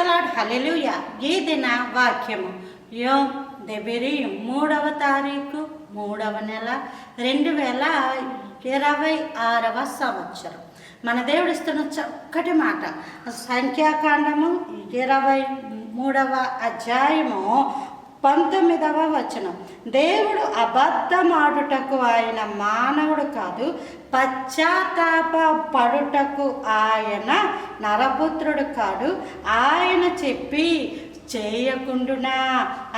Lord, హల్లెలూయా. ఈ దిన వాక్యము యోమ్ దెబిరి 3వ తారీఖు 3వ నెల 2026వ సంవత్సరం. మన దేవుడు ఇస్తున్న చక్కటి మాట సంఖ్యాకాండము 23వ అధ్యాయము 19వ వచనం. దేవుడు అబద్ధమాడుటకు ఆయన మానవుడు కాదు, పశ్చాత్తాప పడుటకు ఆయన నరపుత్రుడు కాడు. ఆయన చెప్పి చేయకుండునా,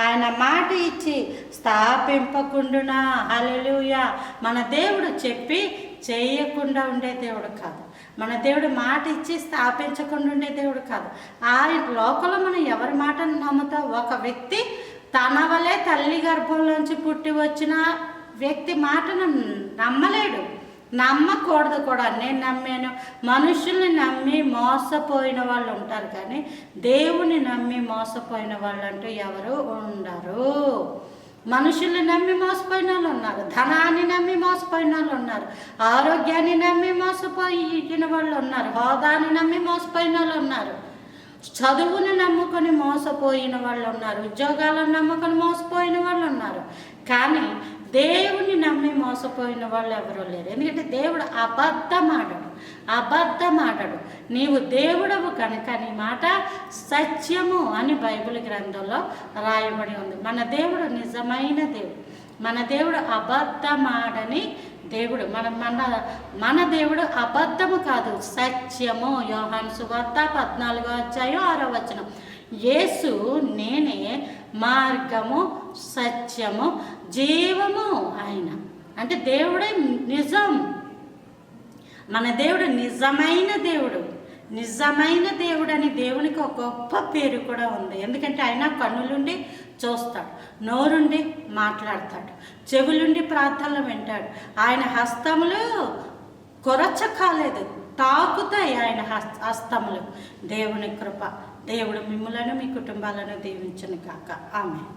ఆయన మాట ఇచ్చి స్థాపింపకుండునా. హల్లెలూయా. మన దేవుడు చెప్పి చేయకుండా ఉండే దేవుడు కాదు. మన దేవుడు మాట ఇచ్చి స్థాపించకుండా ఉండే దేవుడు కాదు. ఆయన లోకంలో మనం ఎవరి మాటను నమ్ముతాం? ఒక వ్యక్తి తన వలే తల్లి గర్భంలోంచి పుట్టి వచ్చిన వ్యక్తి మాటను నమ్మలేడు, నమ్మకూడదు కూడా. నేను నమ్మాను. మనుషుల్ని నమ్మి మోసపోయిన వాళ్ళు ఉంటారు, కానీ దేవుని నమ్మి మోసపోయిన వాళ్ళు అంటూ ఎవరు ఉండరు. మనుషుల్ని నమ్మి మోసపోయిన వాళ్ళు ఉన్నారు, ధనాన్ని నమ్మి మోసపోయిన వాళ్ళు ఉన్నారు, ఆరోగ్యాన్ని నమ్మి మోసపోయిన వాళ్ళు ఉన్నారు, హోదాని నమ్మి మోసపోయిన వాళ్ళు ఉన్నారు, చదువుని నమ్ముకొని మోసపోయిన వాళ్ళు ఉన్నారు, ఉద్యోగాలను నమ్ముకొని మోసపోయిన వాళ్ళు ఉన్నారు. కానీ దేవుని నమ్మి మోసపోయిన వాళ్ళు ఎవరూ లేరు. ఎందుకంటే దేవుడు అబద్ధమాడడు. నీవు దేవుడవు కనుక నీ మాట సత్యము అని బైబిల్ గ్రంథంలో రాయబడి ఉంది. మన దేవుడు నిజమైన దేవుడు, మన దేవుడు అబద్ధమాడని దేవుడు. మన దేవుడు అబద్ధము కాదు, సత్యము. యోహాను సువార్త 14వ అధ్యాయం 6వ వచనం. యేసు నేనే మార్గము, సత్యము, జీవము. ఆయన అంటే దేవుడే నిజం. మన దేవుడు నిజమైన దేవుడు. నిజమైన దేవుడు అని దేవునికి ఒక గొప్ప పేరు కూడా ఉంది. ఎందుకంటే ఆయన కన్నులుండి చూస్తాడు, నోరుండి మాట్లాడతాడు, చెవులుండి ప్రార్థనలు వింటాడు. ఆయన హస్తములు కొరచ కాలేదు, తాకుతాయి ఆయన హస్తములు. దేవుని కృప. దేవుడు మిమ్ములను మీ కుటుంబాలను దీవించును కాక. ఆమేన్.